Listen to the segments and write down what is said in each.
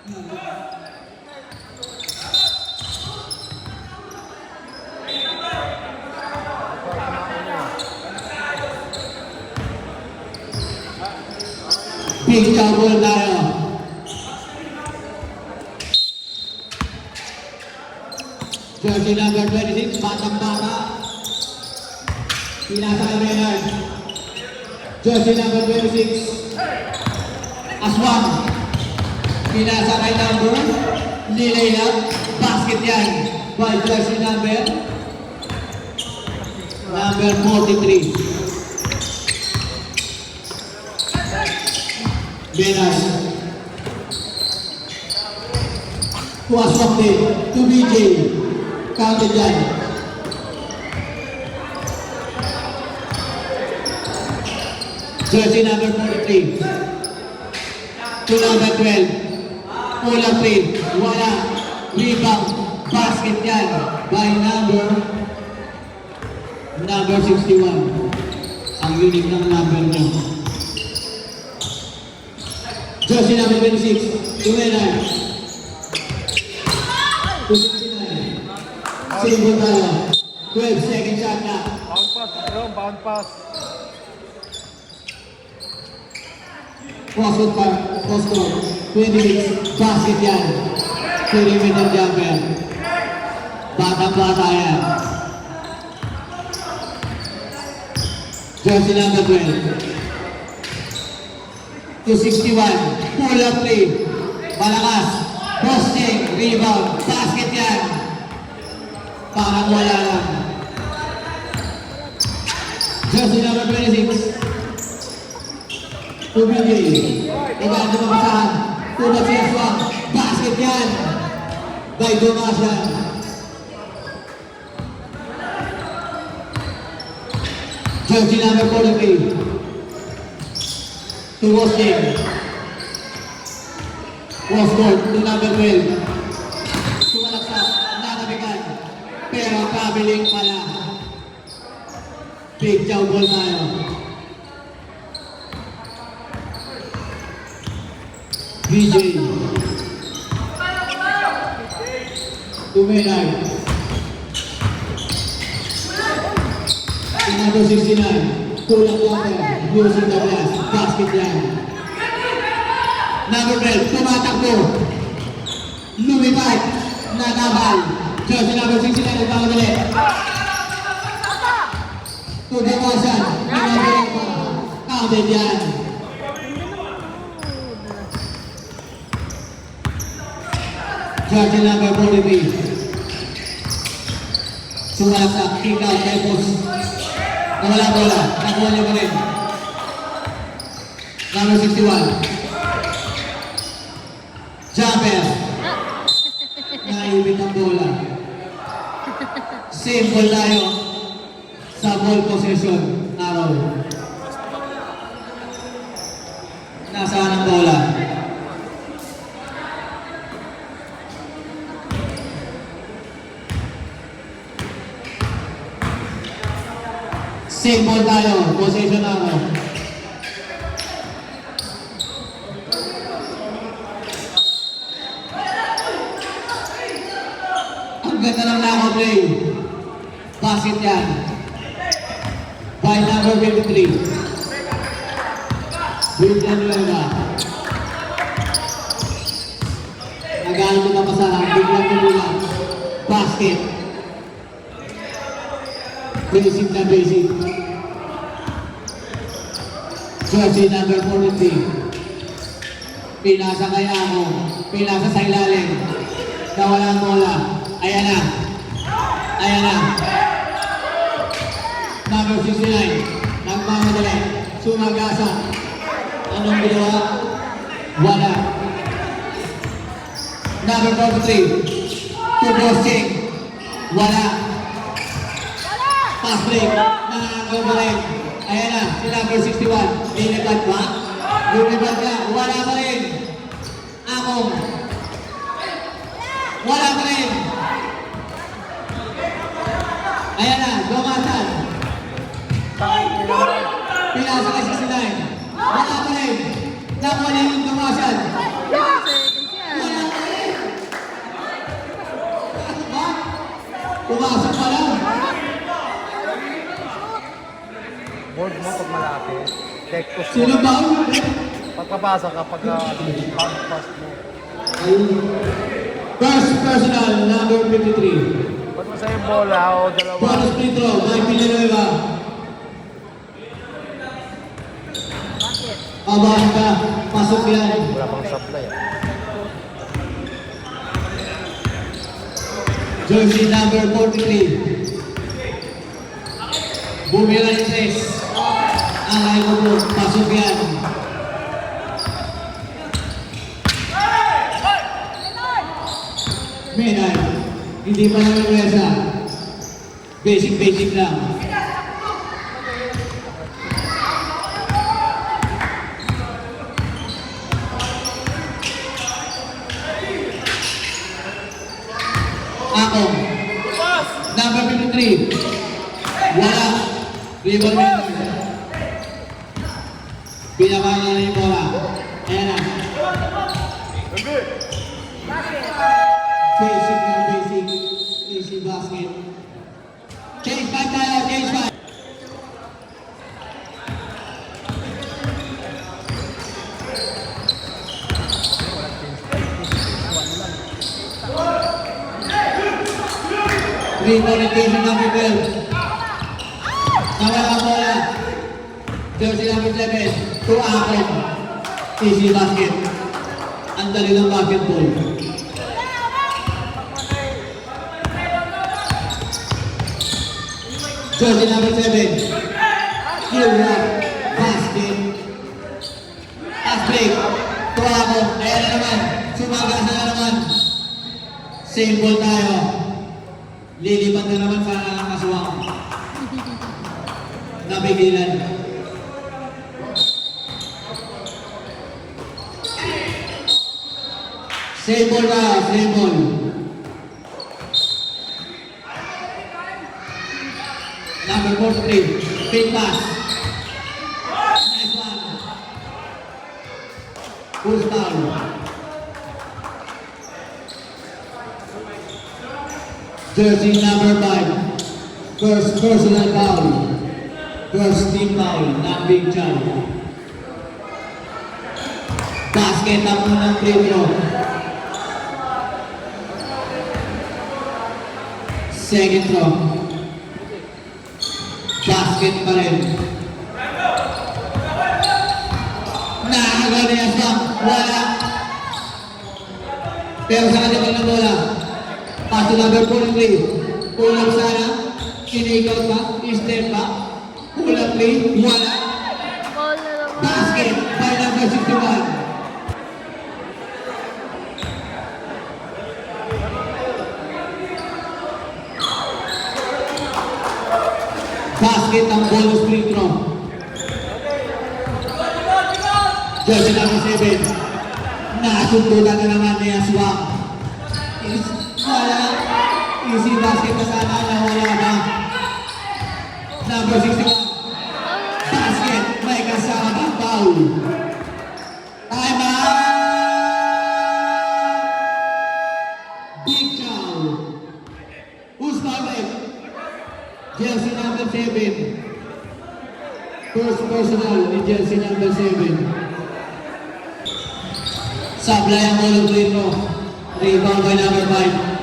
Big double tayo. Jersey number 26, batang-bata. Pinasa kay Maynard. Jersey number 26, Aswan. Pinasa kay number, nilayap, basket yan. By jersey number 43. Maynard. To Aswan din, to BJ. Counted yan. Jersey number 43. To number 12. Pull-up 3. Wala. Rebound. Basket yan. By number 61. Ang unique ng number niya. Jersey number 26. To Maynard. To 69. Single tayo. 12 second shot na. Bound pass, Jerome, bound pass. Post score. 26. Basket yan. Perimeter jumper. Batang-bata yan. Jersey number 12. To 61. Pull-up 3. Malakas. Posting. Rebound. Basket yan. Parang wala lang. Jersey number 26. To BJ. Igaan na mabasahan. Tunod si Aswang. Basket yan. By Domasyan. Jersey number 43. To Wosting. Wosting. To number 12. Tumalaksak. Nakabigan. Pero kabiling pala. Big chow ball tayo. BJ. To Maynard. Number 69. Tulak water. Using the glass. Basket yan. Number 12. Tumatakbo. Lumipad. Natabal. Jersey number 69. Nagpamadali. To Demosan. Counted yan. Jersey number 43. Sumalaksak. Kick out. Tempos. Nawala bola. Nakuha niya pa rin. Number 61. Jumper. Naibit ang bola. Same ball tayo sa ball possession araw. Nasaan ang bola? Same ball tayo. Possession araw. Ang ganda ng nakaplay. Basket yan. By number 53. William Luenga. Nagalang na pasahan. Biglang tumulang. Basket. Basic na basic. Jersey number 43. Pinasa kay Amo. Pinasa sa ilalim. Nawala ang bola. Ayan na. Ayan na. Number 69. Nagmamadali. Sumagasa. Anong ginawa? Wala. Number 43. Tubosing. Wala. Pass break. Nakakabalik. Ayan na. Si number 61. Lilipad ba? Lilipad ka. Wala pa rin. Akong. Wala pa rin. Ayan na. Dumatan. Pinasa kay 69. Wala pa rin. Nakuha niya yung dumasan. Wala Pumasok pa lang. Board mo pag malapit. Tektos mo. Sino ba? Pagkapasa kapag bound pass mo. First personal, number 53. Ba't mo sa'yo bola o dalawa? Bonus free throw, Mike Villanueva. Abahan ka, pasok yan. Wala pang supply ah. Jersey number 43. Bumira yung tres. Ang ayaw mo po, pasok yan. Menay, hindi pa naman pwersa. Basic lang. Ako, number 53. Wala. Ribbon winner. Pinakala na yung bola. Ayan na. Basic na basic. Easy basket. Change back tayo, change back. Three orientation number 12. Nawala ang bola. Jersey number 7. To Akon. Easy basket. Ang dali ng basketball. Jersey number 7. Kira. Basket. Pass break. To Akon. Ayan na naman. Sumagas na naman. Same ball tayo. Lilipat na naman para ng aswang. Nabigilan. Same ball na, same ball. Number 43, big pass. Nice one. Who's foul? Jersey number 5. First personal foul. First team foul, not Big John. Basket ang unang free throw. Second throw. Basket pa rin. Nakagawa niya sa wala. Pero sa kanya pa ng bola. Paso number 43. Pull-up sana. Kinikaw pa. Step pa. Pull-up play. Wala. Ball na naman. Basket by number 61. Basket ang bonus free throw. Jersey number 7. Nasundutan na naman ni Aswang. Wala. Easy basket na sana. Nawala ba? Number 61. Basket. May kasama ng foul. Time out! Big Chow. Who's fouling? Jersey number 7. First personal ni Jersey number 7. Sablay ang ulang free throw. Rebound by number 5.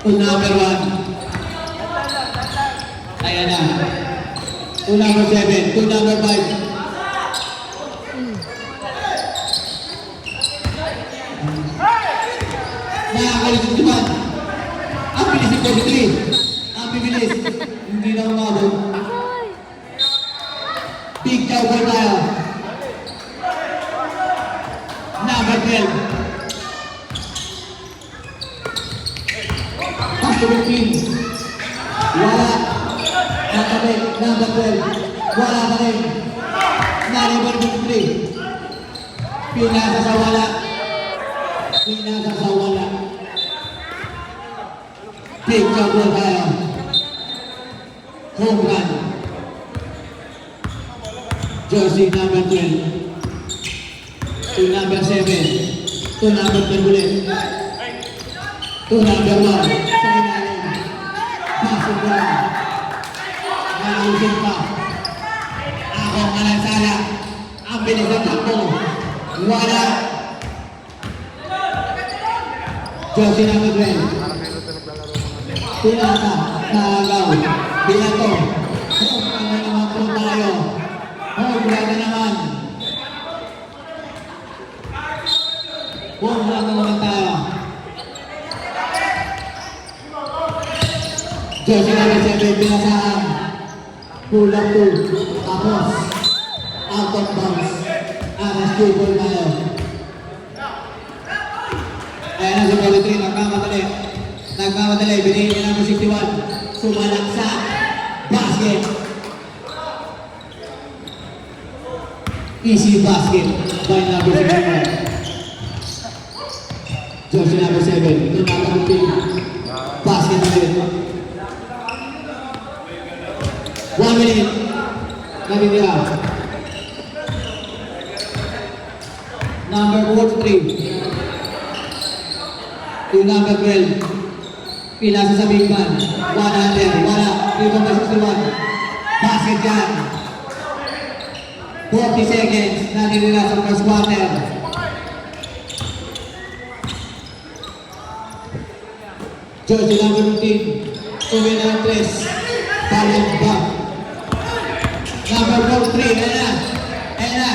To number 1. Ayan na. To number 7. To number 5. Nakakalis yung timan. Ang bilis yung 43. Ang bibilis. Hindi na umabot. Big Chow ba tayo? Number 12. Number 15. Wala. Nakabit. Number 12. Wala pa rin. Number 53. Pinasa sa wala. Pinasa sa wala. Big Chow ba tayo? Home run. Jersey number 12. To number 7. To number 10 ulit. To number 1. Sa ilalim. pasok ko lang. Malusog pa. Ako ang alansala. Ang bilis ng takbo. Wala. Josie na Madrid. Parang may luto naglalaro mga Pinasa. Naagaw. Pinato. Home na naman po tayo. Home na naman. Home na naman tayo. Josie na Madrid. Pinasaan. Pull up to. Tapos. Out of bounds. Aras 2 ball tayo. Ayan na si Politri, nagkamadali. Nagkamadali, binigyan niya ng 61. Sumalak sa basket. Easy basket by number 61. Josie number 7. Tumatangting. Basket ulit. 1 minute. Natitira. Number 43. Yung number 12. Pinasa sa big man. 100. Wala. 3.61. Basket yan. 40 seconds. Natitira sa first quarter. Josie number 15. Uwi na ng 3. Balik back. Number 43. Ayan na. Ayan na.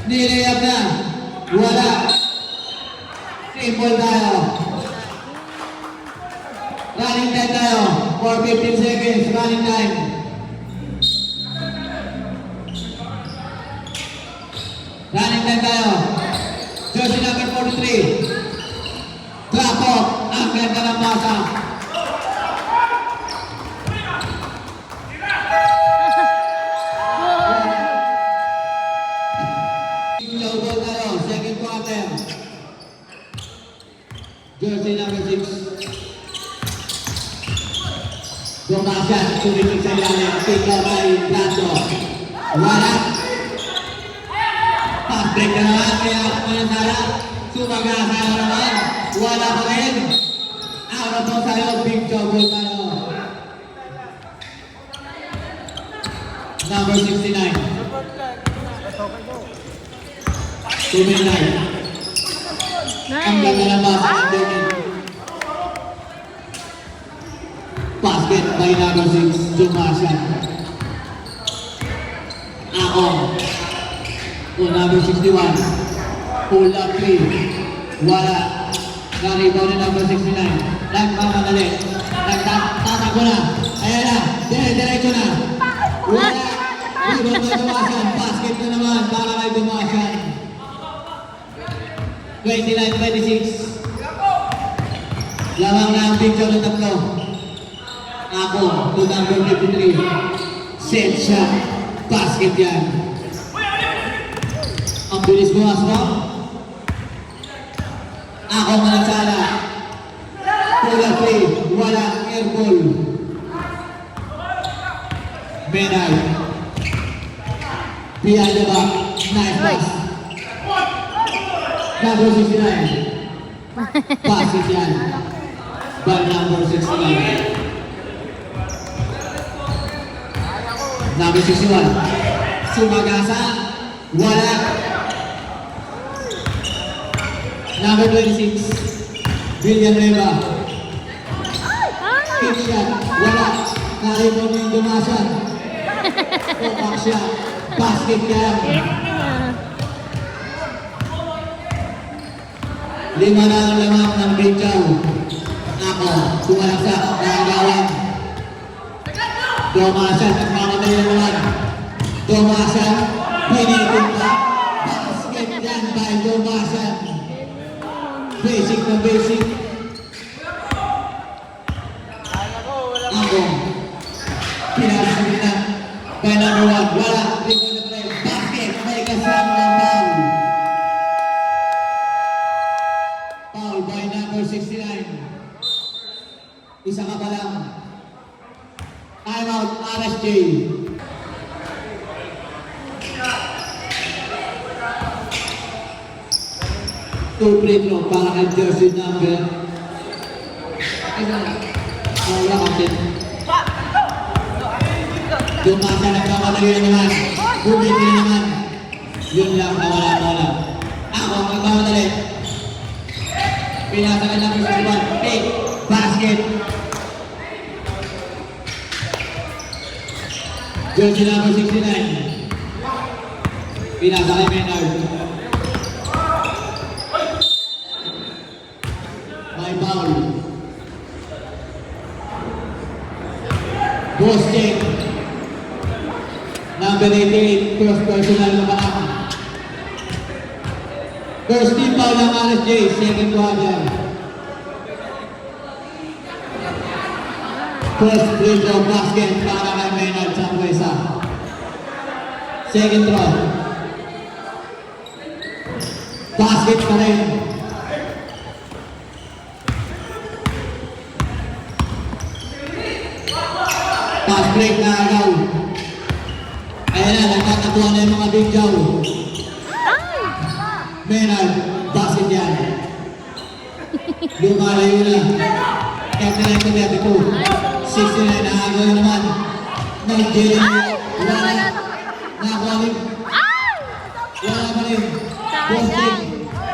Nilayap na. Wala. Triple tayo. Running time tayo. For 15 seconds. Running time. Running time tayo. Jersey number 43. Drop off. Ang ganda ng masa. Chow tayo. Second quarter. Jersey number 6. Bumasyan, sumipig sa ilalim. Pick out kay Brando. Wala. Pass break na naman. Kaya Manasara. Sumagasa na naman. Wala pa rin. Out of bounds tayo. Big chow tayo. Number 69. Tuminay. Ang ganda ng basa ng Domin. Basket by number 6, Jumasyan. Aong. O number 61. Pull up 3. Wala. Naribaw na number 69. Nagmamadali. Nagtatago na. Ayan na. Diretso na. Wala. Rebound na Jumasyan. Basket na naman para kay Jumasyan. 29-26. Lamang na ang picture ng tatlo. Ako, to number 53. Set shot. Basket yan. Ang bilis bumas mo. Ako Manansala. Pull up 3. Wala. Air ball. Menay. Behind the back. Nice pass. Number 69. Basket yan. By number 69. Number 61. Sumagasa. Wala. Number 26. Villanueva. Kick shot. Wala. Narito mo yung Dumasan. Pumak siya. Basket yan. 5 na ang lamang ng Bidjaw. Ako, sumalaksak, nakagawan. Dumasan, nagmamadali na naman. Dumasan, pinipin pa. Basket yan by Dumasan. Basic na basic. Ako, pinasagin na. By number 1, wala. Basket, may kasama ng foul. Foul by number 69. Isa ka pa lang. Time out, RSJ. Two free throw para kay jersey number. Wala kapit. Dumasa nagkamadali na naman. Bumiti na naman. Yun lang, nawala. Ako ang nagkamadali. Pinasakan namin sa iban. Take, basket. Jersey number 69. Pinasa kay Menard. May foul. Posting. Number 88, first personal na back. First team foul ng RSJ, second to Hajar. First free throw basket para kay Menard sa Puesa. Second throw. Basket pa rin. Pass break na agaw. Ayan na, nagkakatuwa na yung mga big jaw. Menard, basket yan. Lumalayo na. 39-32. 69 na agaw naman. Nigeria. Wala. Nakakuha rin. Wala pa rin. Posting.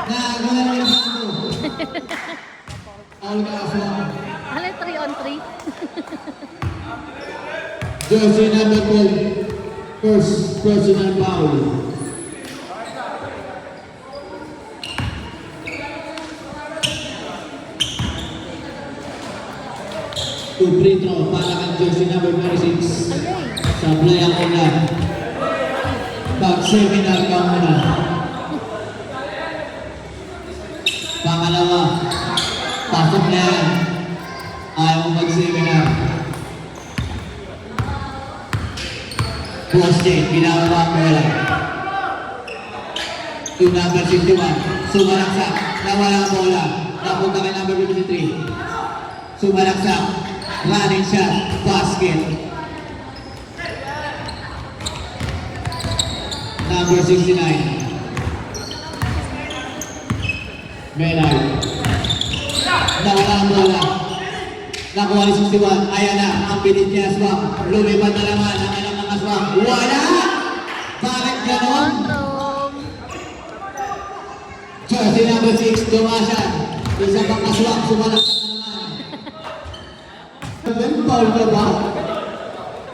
Naagaw na rin ang bando. All ka aswang. Alay, 3 on 3. Jersey number 12, first personal foul. Two free throw para kang jersey number 26. Sablay ang una. Pag-seminar ka muna. Pangalawa, pasok na yan. Ayaw mo mag-seminar. Posting, ginagawa ko lang. Yung number 61, sumalaksak, nawala ang bola, napunta kay number 53. Sumalaksak, running shot, basket. Number 69. Menard. Nawala ang bola. Nakuha ni 61, ayan na, ang pinit niya Aswang. Lumipad na naman ang anak ng Aswang. Wala! Bakit ganon? Jersey number 6, dumasyan. Isa pang Aswang, sumalaksak na naman. Sabi, foul ka ba?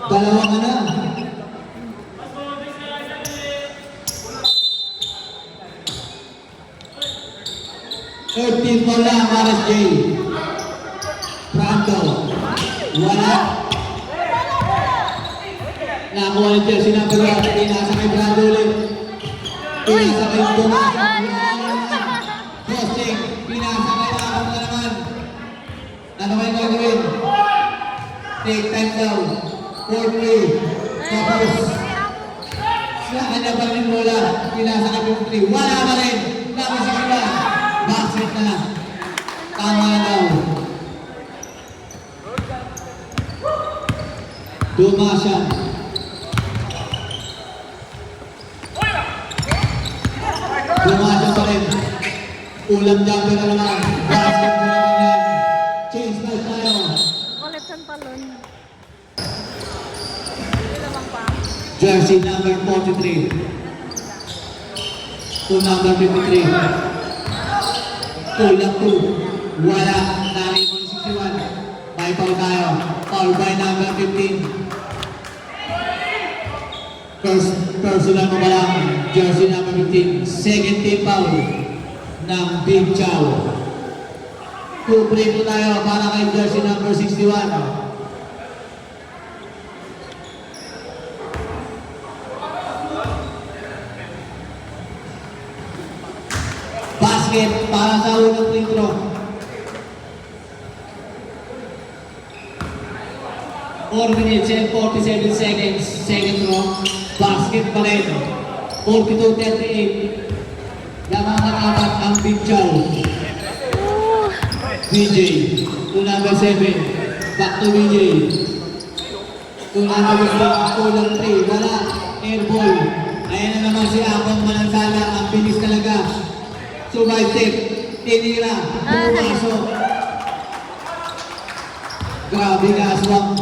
Dalawa ka na. Thirteen foul lang, RSJ. Brando. Wala. Nakuha ni Jersey number 1. Pinasa kay Brando ulit. Pinasa kay Dumas. Posting. Pinasa kay Lakong na naman. Ano kayo gagawin? Take time down. 4-3. Tapos. Sa kanya pa rin bola. Pinasa kay 53. Wala pa rin. Number 61. Basket na. Tama na daw. Dumasyan. Dumasyan pa rin. Ulam jumper na naman. Basket na naman yan. Change na tayo. Ulit ang talon. Jersey number 43. To number 53. Kulang 2. Wala. Nari mo 61. May foul tayo. Foul by number 15. First personal mo ba lang? Jersey number 15. Second team foul ng Big Chow. 2 free throw tayo para kay jersey number 61. Basket para sa unang free throw. 4 minutes and 47 seconds. Second throw. Basket pa rin. 42-38. Namamakat ang Big Chow. BJ. To number 7. Back to BJ. To number 3. Kulang 3. Wala. Air ball. Ayan na naman si Akong Manansala. Ang bilis talaga. Survive tip. Tinira. Pumasok. Grabe ka, aswang.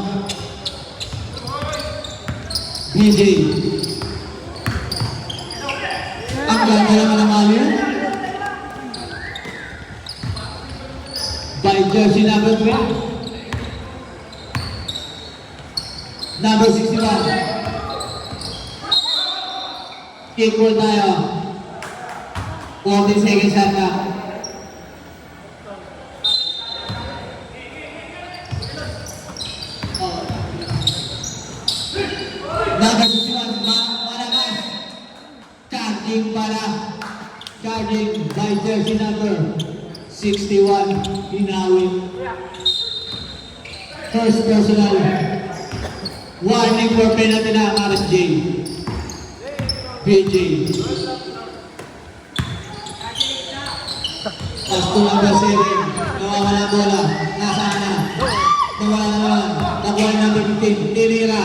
BJ. Ang ganda naman ng alien. By jersey number 3. Number 61. Equal tayo. 40 seconds shot na. Number 61, malakas. Charging para. Charging by jersey number 61. Hinawin. First personal. Warning for penalty na RSJ. PJ. Pass to number 7. Nawawala bola. Nasaan na? Nawala naman. Nakuha number 15. Tinira.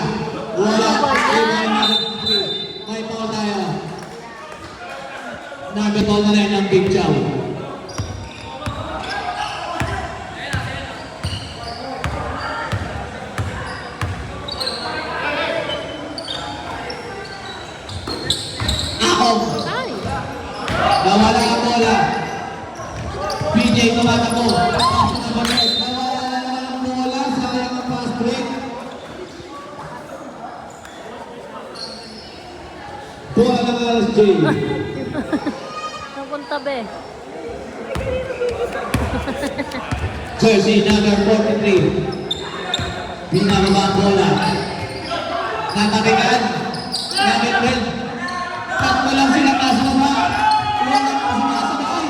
Wala. Rebound number 3. May foul tayo. Number 12 na rin ang Big Chow. Ay! Nawala ang bola. PJ tumatakbo. Nawala naman ang bola. Sayang ang fast break. Bola ng RSJ. Napunta be. Jersey number 43. Binababa ang bola. Natabigan. Number 12. Tatlo lang sila kasama. Walang sumasabay.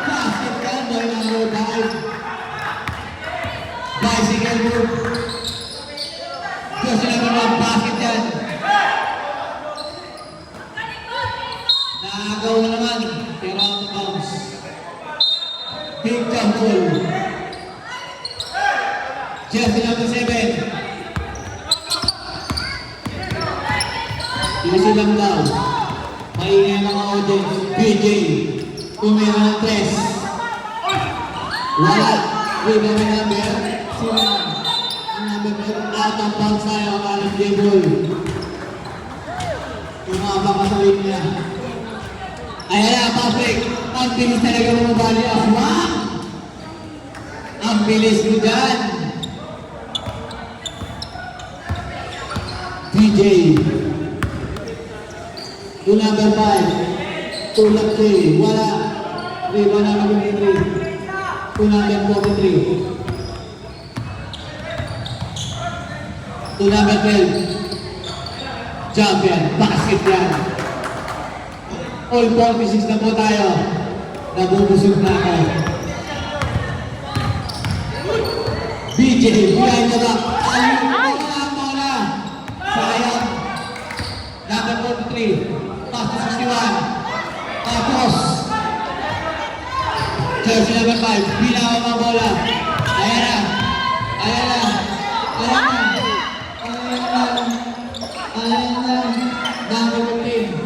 Basket ka, boy number 5. Bicycle move. Jersey number 1, basket yan. Nakagaw na naman, pero out of bounds. Big jump ball. Jersey number 7. Easy lang daw. Maingay mga audience. PJ. Tumira ng 3. Wala. Rebound ng number. Sino? Ang number 5. Out of bounds tayo ang RSJ ball. Tumabang ka sa linya. Ayan na, Patrick. Ang bilis talaga mo mabali. Aswang! Ang bilis mo dyan. PJ. To number 5. Tulak 3. Wala. Rebound number 23. To number 43. To number 12. Jump yan. Basket yan. All 46 na po tayo. Nabubusog na ako. BJ, behind the back. Ayun po na bola. Sayang. Number 43. Pass to 61. Tapos. Jersey number 5. Binawa mga bola. Ayan na. Ayan na. Ayan na. Ayan na. Ayan na. Number 15.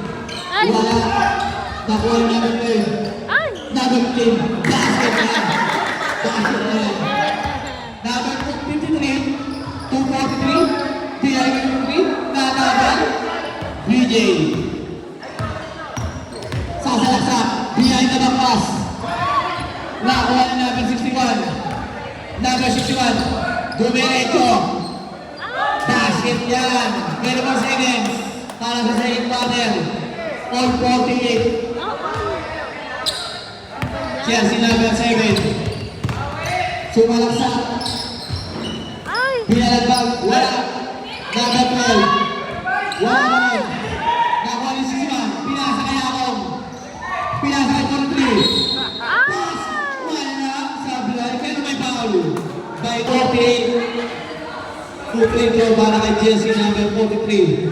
Ay! Wala. Nakuha yung number 10. Ay! Number 15. Basket na yan. Basket na yan. Number 53. 243. DI-53. Nanaban. BJ. Sasalaksak. Behind the back pass. Nakuha na number 61. Number 61. Dumiretso. Basket yan. 24 seconds. Para sa second quarter. All 48. Jersey number 7. Sumalaksak. Ay! Pinalagbag. Wala. Number 12. Wala naman. Nakuha ni 61. Pinasa kay Akong. Pinasa kay 43. Pass. Wala. Sablay. Pero may foul. By 48. Two free throw para kay Jersey number 43.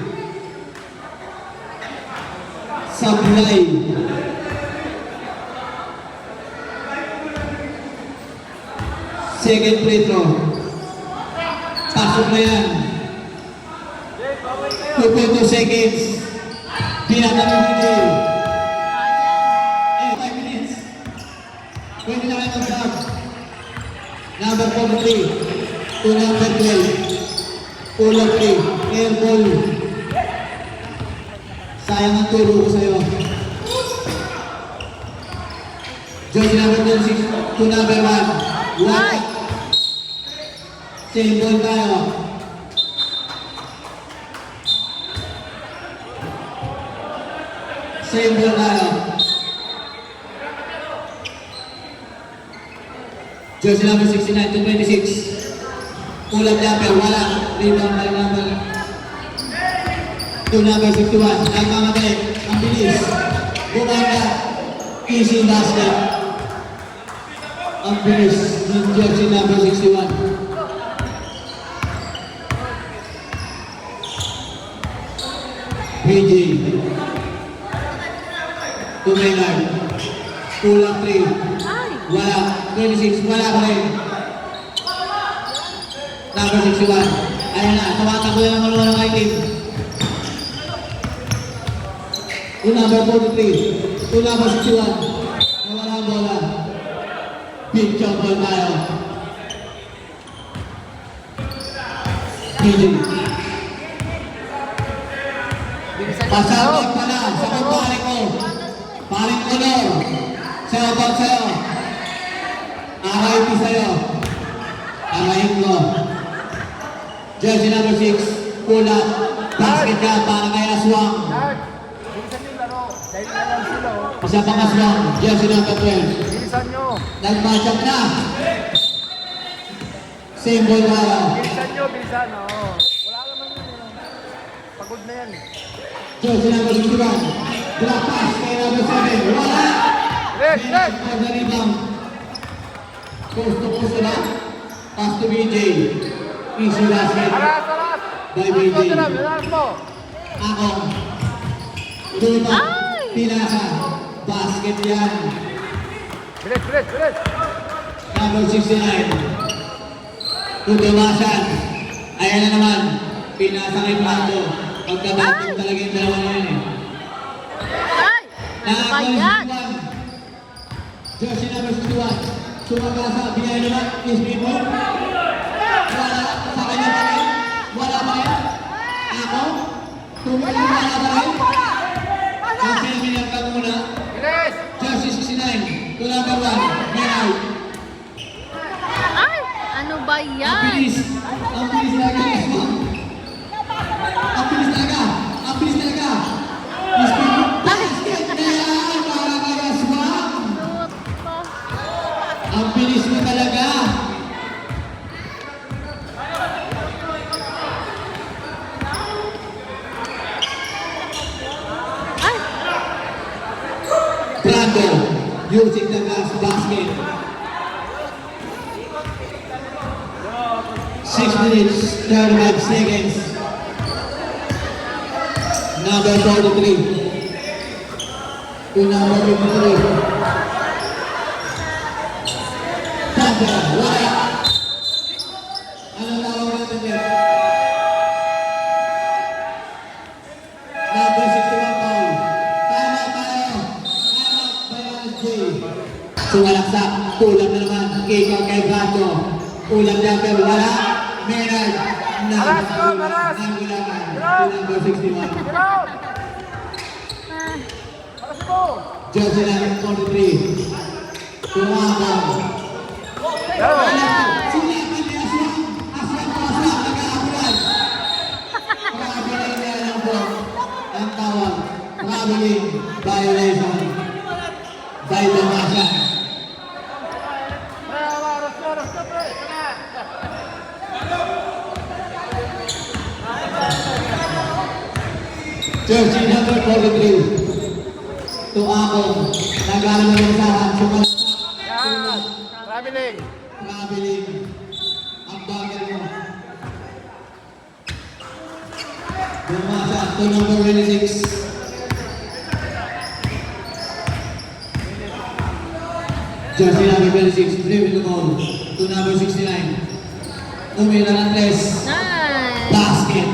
Sablay. Second free throw. Pasok na yan. 2.2 seconds. Pinatang yung video. 5 minutes. Pwede na kayo mag-stop. Number 43. To to number 12. Pull-up 3. Air ball. Sayang ang turo ko sa'yo. Jersey number 26 to number 1. One. Same ball tayo. Same ball tayo. Jersey number 69 to 26. Pull-up jumper, wala. Rebound by number to number 61. Nagmamatay. Ang bilis. Bumanda. Easy basket. Ang bilis ng jersey number 61. PG. To Maynard. Pull-up 3. Ay! Wala. 26. Wala pa rin. Number 61. Ayan na. Tumatakbo na naman ng kay team. To number 43. To number 61. Nawala ang bola. Big jump ball tayo. PG. Pasabog pa na. Sa pagpalik ko. Paling Honor. Sa'yo, bag sa'yo. RIP sa'yo. Arayin ko. Jersey number 6. Pull up. Basket ka para kay Aswang. Dad, bilisan yung laro. Dahil na lang sila, oh. Isa pang Aswang. Jersey number 12. Bilisan nyo. Nag-match up na. Same ball tayo. Bilisan nyo, bilisan, oh. Wala naman yun, eh. Pagod na yan. Jersey number 61. Drop pass kay number 7. Wala. Red, red. For the rebound. Post to post na. Pass to BJ. Easy basket. Aras, aras. By Aras mo, BJ. Diram, aras mo. Ako. Dito. Ay! Pinasa. Basket yan. Bilis, bilis, bilis. Number 69. Tugawasan. Ayan na naman. Pinasa kay Brando. Pagkabatong talaga yung dalawa na yan eh. Ay! Ano ba yan? Jersey number 61. Sumagasa. Biyay naman. Is people. Wala. Sa kanya pa rin. Wala pa rin. Ako. Tumuli. Wala pa rin. Ang sinabihan ka muna. Bilis. Jersey 69. To number 1. Meral. Ay! Ano ba Ang yan? bilis. Ang bilis talaga. Ang bilis talaga. Ang bilis talaga. Is people. Basket na yan. Para kay Aswang. Luot pa. Ang bilis mo talaga. Ay! Brando using the glass basket. 6 minutes, 35 seconds. Number 43. To number 53. Brando, wala. Anong tawag natin yan? Number 61 foul. Tama tayo. Tama by LJ. Sumalaksak. Ulam na naman. Ikaw kay Brando. Ulam jumper. Wala. Maynard. Aras ko, aras. Nangulaman. To number 61. Diram. Aras mo. Jersey number 43. Tumabang. Diram. Sinabi ni Aswang. Aswang po Aswang. Nag-aapulan. Traveling niya lang po. Ang tawag. Traveling violation. Violation. Aras mo, aras mo, pre. Jersey number 43. To Akong. Nagano ng usahan. Sumalaksak. Yan. Traveling. Traveling. Ang bagay mo. Bumasa. To number 26. Jersey number 26. Dribble to goal. To number 69. Umira ng 3. Nice! Basket.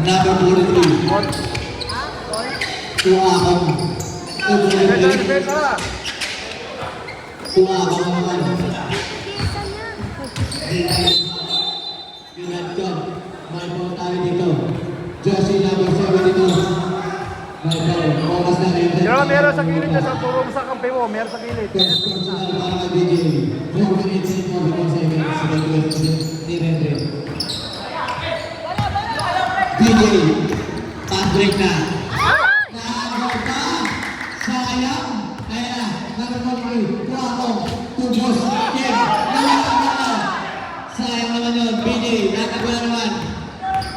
Number 43. To Akong. To Defensa, 43. defensa. Tumago ka naman. Isa niya. Unat ka. May ball tayo dito. Jersey number 72. May ball. Oras na rin. Pero meron sa kilid niya sa turong sa kampe mo. Meron sa kilid. First personal para kay BJ. 4 minutes and 41 seconds. Sa gagawin ni Rendre. BJ. Pass break na. Ay! Nakagawa pa. Sayang. Kaya number 3. Tuwako. Tubos. Game. Sayang naman yun. BJ. Nakagawa naman.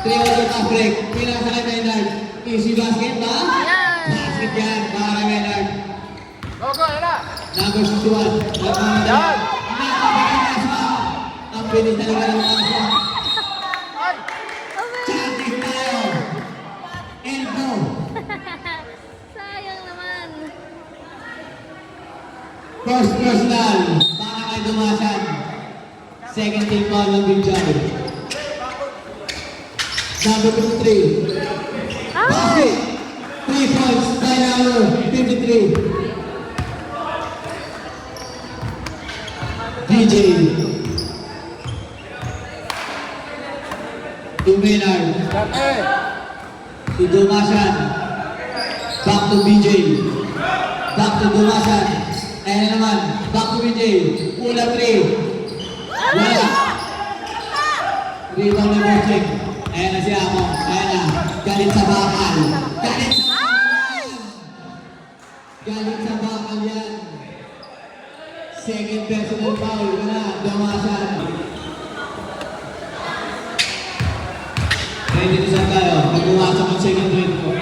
3-0 pass break. Pilang sa kay Maynard. Easy basket ba? Yan. Basket yan. Para kay Maynard. Go, go, yan na. Number 61. Yan. Ang bilis talaga ng mga aswa. Ay! Chanting tayo. Elbow. Sayang naman. First personal. Para kay Dumasan. Second team foul ng Binjay. Number 53. Ay! Basket. 3 points. By number 53. DJ. To Maynard. Dati. To Dumasan. Back to BJ. Back to Dumasan. Ayan na naman. Back to BJ. Pula 3. Wala. Rebound ni Berchek. Ayan na si Ako. Ayan na. Galit sa bakal. Galit sa bakal. Galit sa bakal yan. Second personal foul. Wala. Dumasan. Kaya dito sa tayo. Pag-uwasok ang second free throw.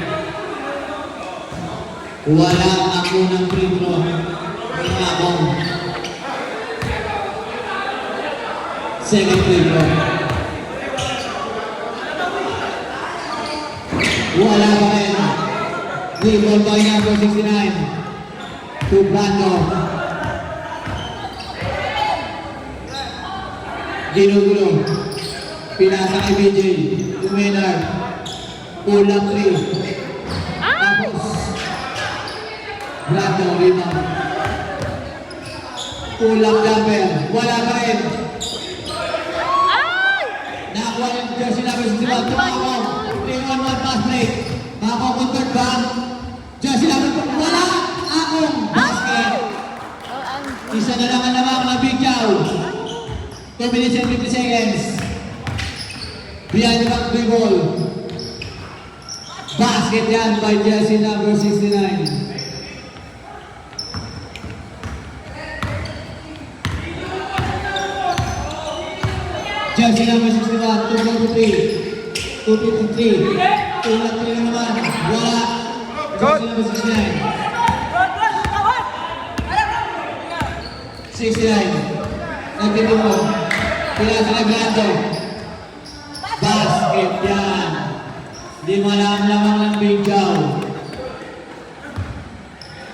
Wala ako ng free throw. Wala akong second free throw. Wala pa rin. Rebound by number 69. To Brando. Ginugulo. Pinasa kay BJ. To Maynard. Pull-up 3. Ay! Tapos, Brando, rebound. Pull-up jumper. Wala pa rin. Ay! Nakakuha ng jersey number 61. Tumako. 3-1-1 pass break. Makakonvert ba? Jersey number 4. Wala! Akong basket. Oh, ang... Isa na lang ang naman ng Big Chow. 2 minutes and 50 seconds. Behind the back three ball. Basket yan by jersey number 69. Jersey number 61, 243. 253. 203 na naman. Wala. Jersey number 69. 69. Nagtitimo. Pinasa na Brando. Basket yan. Di malamang ng Big Chow.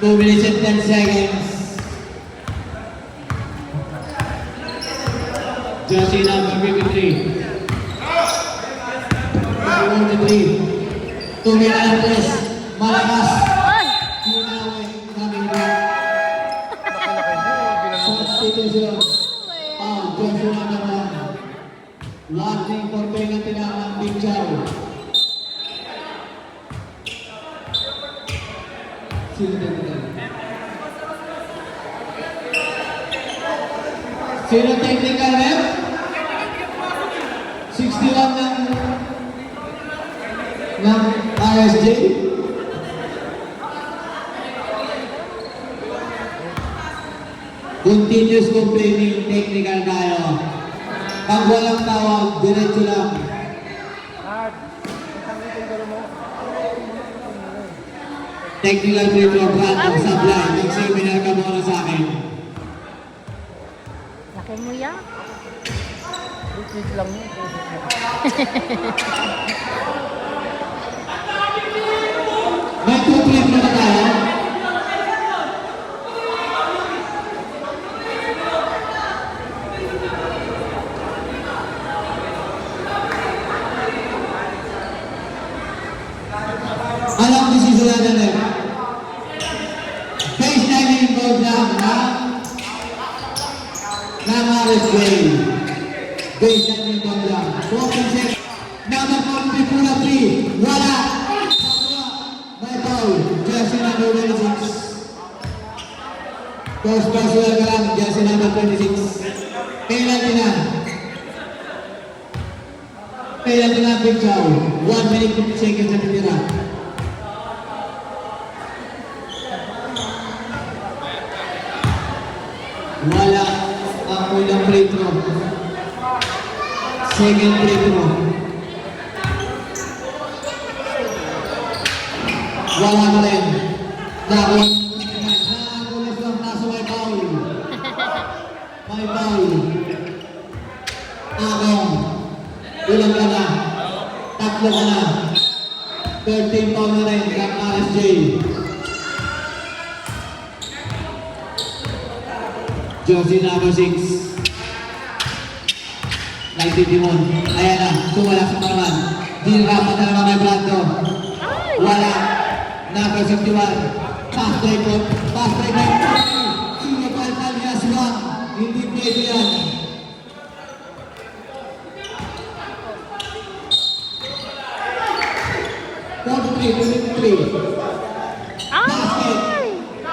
2 minutes and 10 seconds. Jersey number 53. 43. Tumilalas. Malakas. Ay! Tinawi. Kaming ba? Laki-laki mo. Substitution. Foul. Jersey number 1. Warning for penalty na ang Big Chow. Sino technical? Sino technical, rep? 61 ng RSJ? Continuous complaining, technical tayo. Pag walang tawag, diretso lang. Hard. Isang itin ko mo. Technical free throw, Brando, sablay. Mag-seminar ka muna sa akin. Laki mo yan. Liquid lang yun. May 2 free throw na tayo. Alam ko si Zulada na. Baseline involved lang, ha? Alex Gray. Gray siya ni Bangla. 14 seconds. Number 43, pula 3. Wala. May foul. Jersey number 26. First personal ka lang. Jersey number 26. Penalty na. Penalty na, Big Chow. 1 minute 50 seconds na titira. Wala ang unang free throw. Second free throw. Wala na rin. Nakuha lang, kaso may foul. May foul. Akong. Ilang ka na. Tatlo ka na. 13 foul na rin ng RSJ. Jersey number 6. 19 Timon. Ayan na. Sumala sa paraman. Dinrapat na naman may Brando. Wala. Number 61. Pass break po. Pass break po. Sino palpal niya sila. Hindi pwede yan. Basket.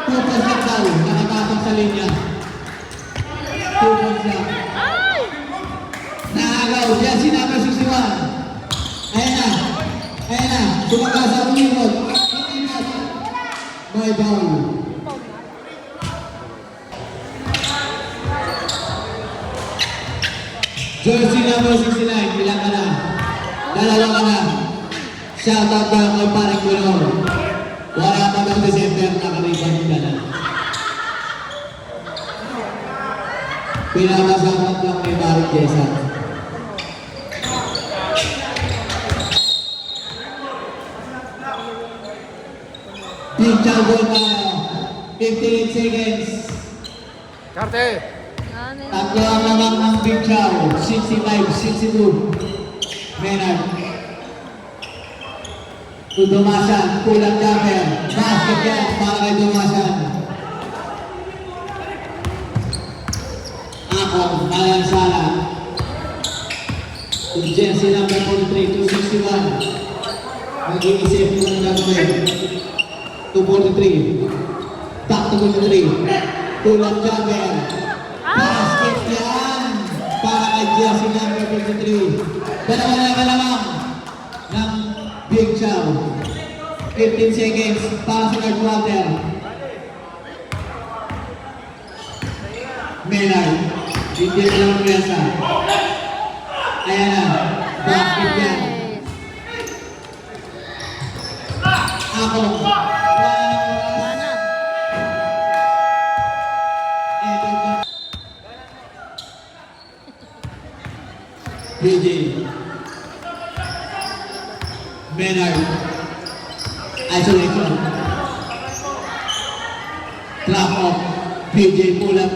2% daw. Nakatapang sa linya. 2% Nakagaw. Jersey number 61. Ayan na. Ayan na. Sumaga sa ulimod. May foul. Jersey number 69. Ilang ka na? Dalawa ka na. Shoutout ka kay Parang Kulor. Wala pa daw December, nakariban ka na. Pinakasapat lang kay Parang Jessa. Big Chow ball tayo. 58 seconds. Karte! Tatlo ang lamang ng Big Chow. 65-62. Menard. Dumasan, kulang jumper. Basket yan para kay Dumasan. Akong, Alan Sala. Jersey number 43, 261. Mag-iisip mo ng gagawin. 243. Back to 43. Kulang jumper. Basket yan para kay Jersey number 43. Dalawa na malamang ng Big Chow. 15 seconds para sa third quarter. Menard. Hindi lang piyasa. Ayan na. Basket yan. Ako. PJ. Menard. Isolation. Drop off. PJ pull up.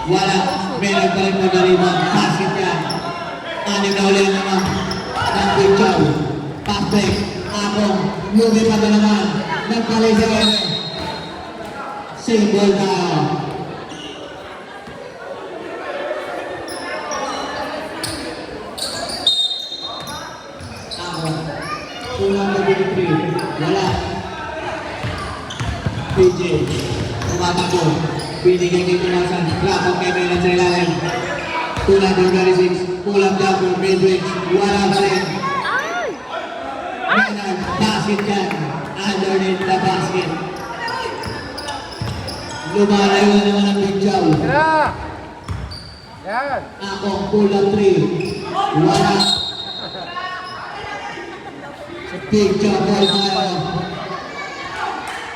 Wala. Menard pa rin magariban. Basket yan. Anim na ulit naman. Ng Big Chow. Pass break. Akong. Movie pa na naman. Nagpalay sa kanya. Same ball na. Kulang na 23. Wala. PJ. Tumatakbo. Binigay kay Tumasan. Drop kay Menard sa ilalim. Kulang na 36. Kulang jumper. Midrange. Wala pa rin. Menard. Basket yan. Underneath the basket. Lumalayo na naman ang Big Chow. Tira! Yan! Akong kulang 3. Wala. Big Chow ball tayo.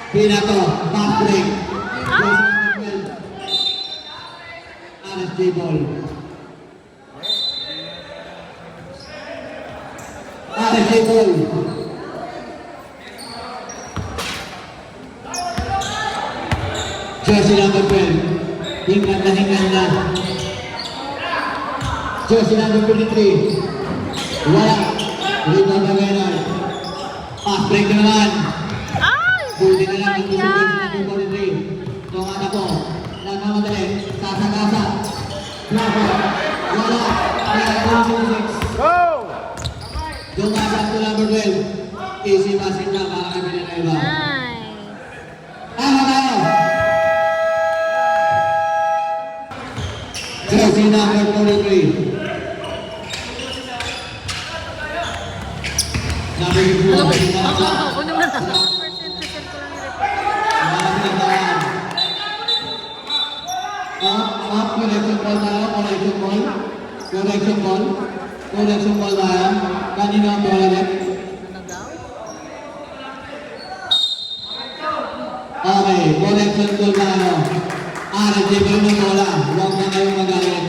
Pinato, back break. RSJ ball. RSJ ball. Jersey number 12. Hingan na. Jersey number 23. Wala. Rebound na Menard. Pass break na naman. Buti na lang ang Jersey number 43. Itong anak ko. Nagmamadali. Sasagasa. Travel. Wala. Kaya 26. Go! Dumasang to number 12. Easy passing na para kay Villanueva. Nice. Tama tayo. Jersey number 43. Number 2. Ako naman. Percent ko lang i-report. Correction ball tayo. Correction ball. Correction ball. Correction ball tayo. Kanina ang bola ulit. Ano daw? Okay, correction ball tayo. Receiver ng bola. Huwag na kayong magalit.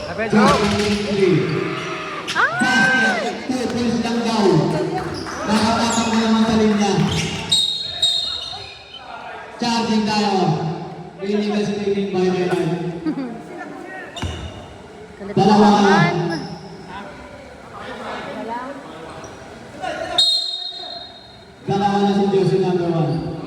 Lapit, go! Basket. 2 points lang daw. Nakatapak na naman sa linya. Charging tayo. Illegal stealing by Bernard. Galit Dalawa ka na. naman. Dalawa na si Jersey number 1.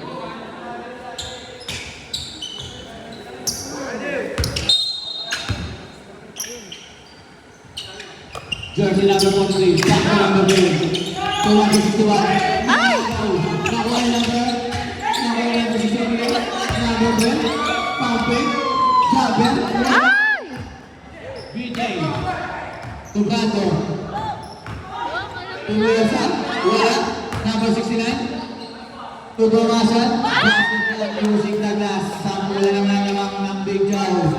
Jersey number 43, Tango number 3, Tulang 61. Ay! Nakuha yung number 68, number 10, pumping, Jabber, Ay! BJ, Tugando, Tumuyasan, wala, number 69, Tutumasan, basketball using the glass, sample na naman naman ng Big Joe.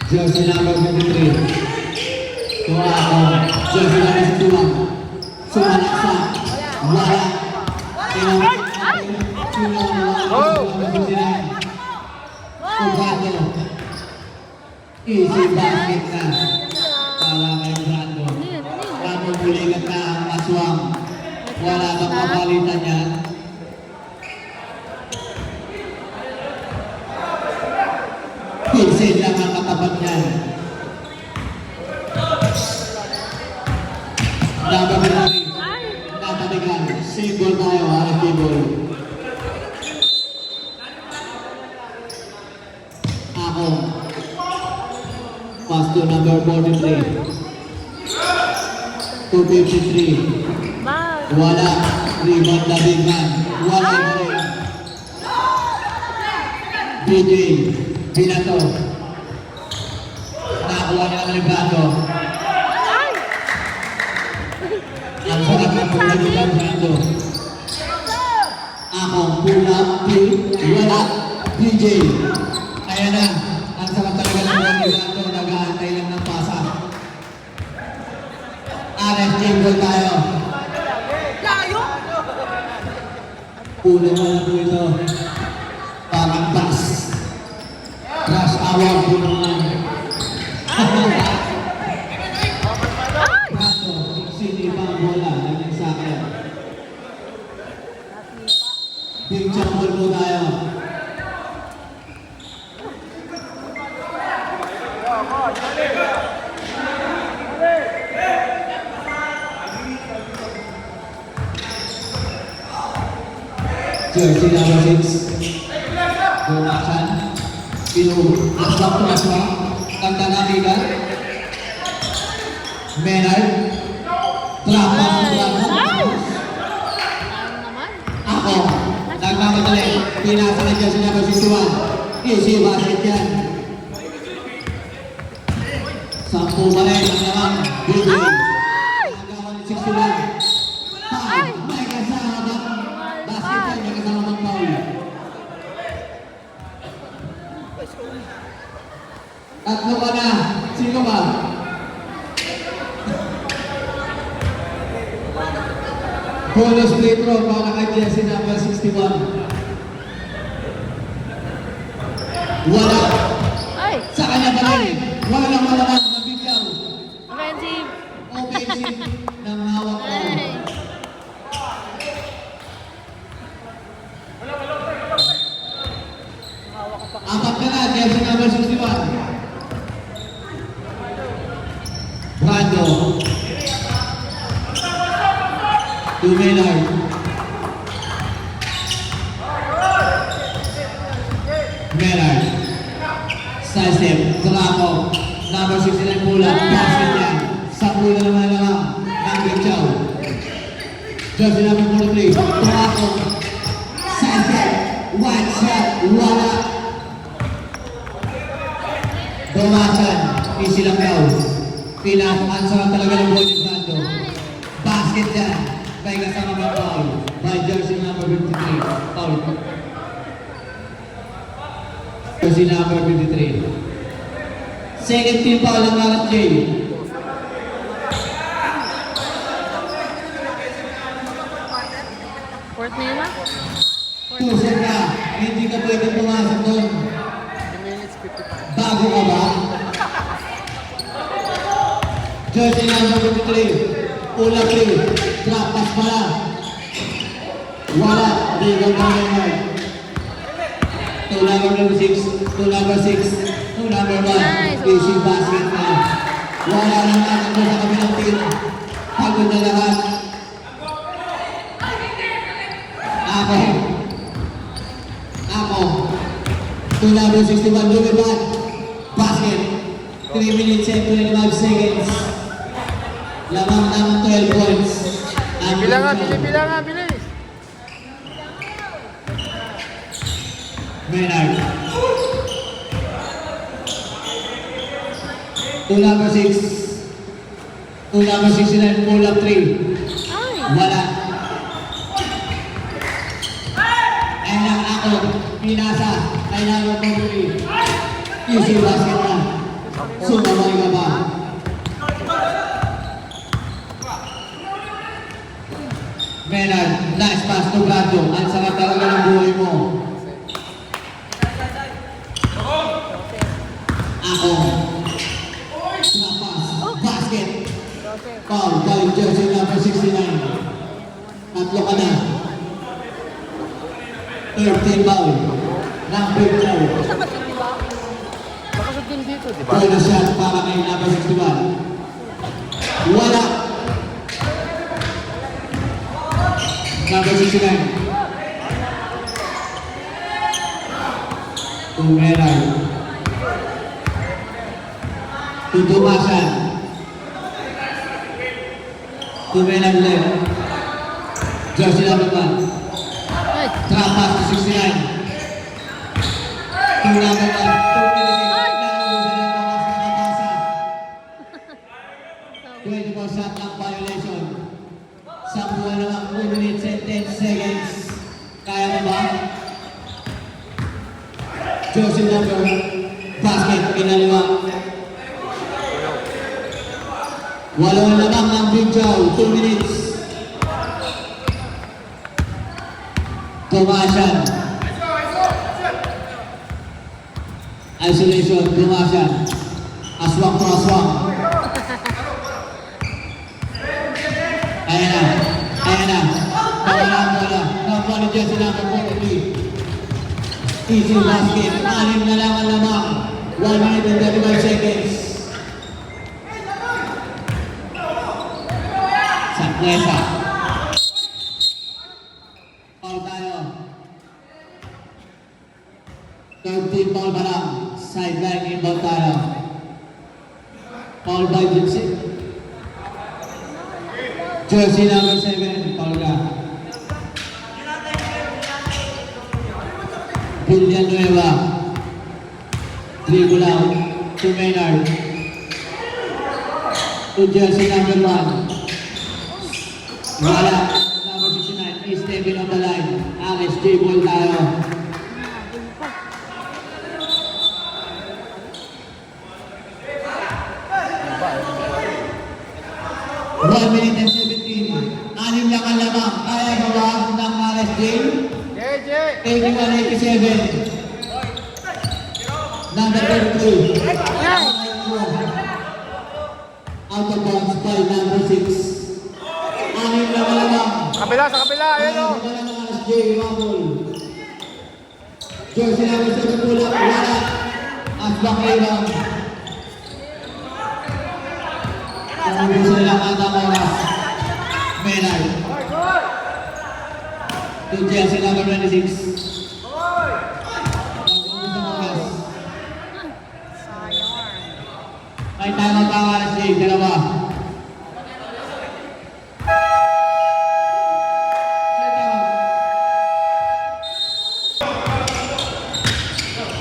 Jersey number 53. Tuwa ako. Jersey number 61. Sumalaksa. Wala. Brando. Easy basket na. Para kay Brando. Brando buligat na ang aswang. Wala kang mapalitan yan. Pinsin lang ang katapat niyan. Number 53. Tatatigan. Single tayo, RFD ball. Ako. Pass to number 43. 253. Bag. Wala. Rebound na big man. Wala na rin. DJ. Binato. Nakakuha niya naman ni Brando. Ay! Ang sarap ng pulang nila Brando. Ako, pulang, wala, DJ. Ayan na. Ang sarap talaga ng pulang ni Brando. Nag-aantay lang ng pasa. RFJ ball tayo. Pulo mo na po ito. Parang pass. Rush hour po naman. Prato, sini pa ang bola. Ganyan sa akin. Big jump ball po tayo. Jersey number 6. Donasan. Aswang to aswang. Tanda nabigan. Menard. Trapa sa trapa. Ano naman? Ako. Nagmamadali. Pinasa na Jersey number 61. Easy basket yan. 10 pa rin. Ang naman. Big Ay! Nagawa ni 61. Ay! May kasama. Basket yan. May kasama ng foul. Tatlo ka na. Sino ba? Bonus free throw para kay Jersey number 61. Wala. Ay! Sa kanya pa rin. Wala nang malamang na bigyaw. Offensive! Offensive ng hawak ko. Ay! Apat ka na. Jersey number 61. Brando. to Maynard. Maynard. Side step, Trapo. Number 69 pula, basket yan. Sa pula naman lang ng Big Chow. Jersey number 43, Trapo. Side step, one shot, wala. Tumasan, easy lang daw. Pinaka-answer talaga ng ball ni Brando. Basket yan. May kasama ng foul by jersey number 53. Foul. Jersey number 53. Second team foul ng Marat J. Fourth na yun ah. Pusok ka. Hindi ka pwede pumasok doon. 2 minutes 55. Bago ka ba? Jersey number 53. Ula 3. Trap pass pala. Wala. Legal na Maynard. To number 6. To number 6. To number 1. Nice. Easy basket na. Wala naman ako sa kabilang team. Pagod na lahat. Ako. To number 61. Lumibad. Basket. 3 minutes and 25 seconds. Lamang ng 12 points. Ang Bilangan, Big Chow. bilangan, bilis. Maynard. To number 6. To number 69. Pull up 3. Ay. Wala. Ayun lang ako. Pinasa. Ay number 43. Easy basket na. Sumabay ka ba? Maynard. Nice pass to Brando. Ang sarap talaga ng buhay mo. Ako. Lapas. Basket. Foul by jersey number 69. Tatlo ka na. 13 foul. Ng Big Chow. Nakasot din dito, di ba? Bonus shot para kay number 61. Wala. Number 69. To Maynard. To Tumasan. To Maynard left. Jersey number 1. Ay. Trap pass to 69. To number 1. 24 shot ng violation. Sa buwan naman 2 minutes and 10 seconds. Kaya mo ba? Jersey number basket, pinaliwa. Walong lamang ng Big Chow, 2 minutes. Tumasan. Isolation, Tumasan. Aswang to aswang. Ayan na. Ayan na. Wala ang bola. Nakuha ni Jersey number 43. Easy basket. 6 na lang ang lamang. 1 minute and 35 seconds. Sa presa. Foul tayo. 13 foul pa lang. Sideline inbound tayo. Foul by Gypsy. Jersey number 7, foul ka. Villanueva. Dribble out to Maynard. To jersey number 1. Wala. Number 69 is stepping on the line. Alex J. Ball tayo. One minute and 17. 6 lang ang lamang. Kaya ba ba ng Alex J? JJ! 81-87. Number 32. Ay. Out of bounds by number 6. 6 lang ang lamang. Kabila, sa kabila, ayun o. Kaya ng Alex J. Rumble. Jersey number 7 pula. Wala. At back rebound. Ang gusto nilang atang oras. Maynard. to Chelsea number 26. Sayang. May tamang pangalan si dalawa.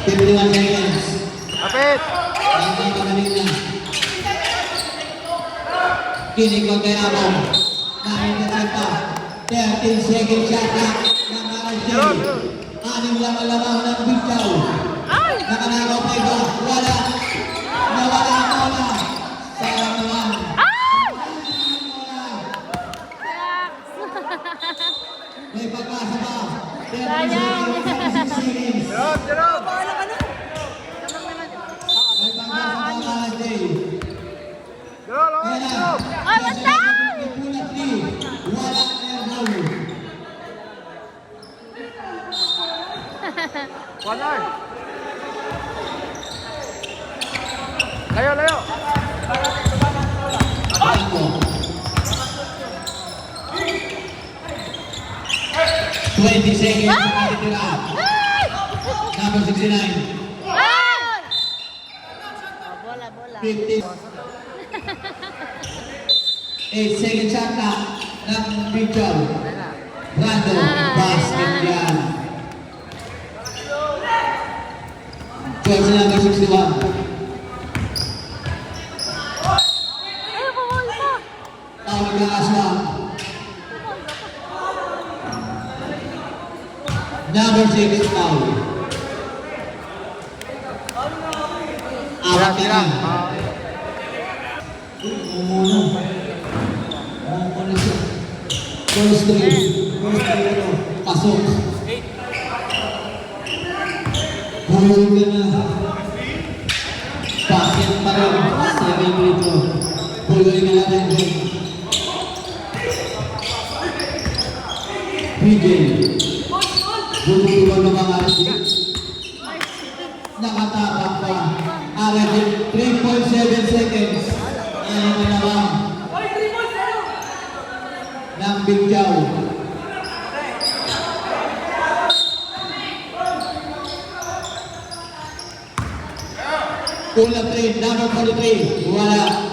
Fifty-one seconds. Kapit! Ang kanina. Kinig ko kay Amo. Nakikita pa. 13 seconds shot clock ng RJ. Anim lang ang lamang ng Bigyaw. Ay! Nakanagaw pa iba. Wala. Nawala ang bola. Sayang naman. Ay! Bola. Shucks. May pagkasa pa. 13 Sayang. seconds. 16 seconds. Jerome! Jerome! Tamang naman. May pagkasa pa ang RJ. Jerome! Kaya na. Jerome! Ay, basta! Ipulat ni. Wala air now. One arm! Layo, layo! Ako. 20 seconds ang natitira. Ay! Number 69. Ay! Oh, bola, bola. 50. 8 seconds shot na ng Bigyaw. Brando, basket yan. Jersey number 61. Ay, bawal pa. Tawag ng aswang. Number 6 foul. Awak Tira, na. tira. Umuno. Umuno siya. First three. First three ito. Pasok. Hulog ka na. Basket pa rin. 7 dito. Hulog ka natin dun. PJ. Bulong-bulong na mga RJ. Nakatapak pa. RJ 3.7 seconds. Ayaw na naman. Ng Bigyaw. Ulat rin, number 43. Wala.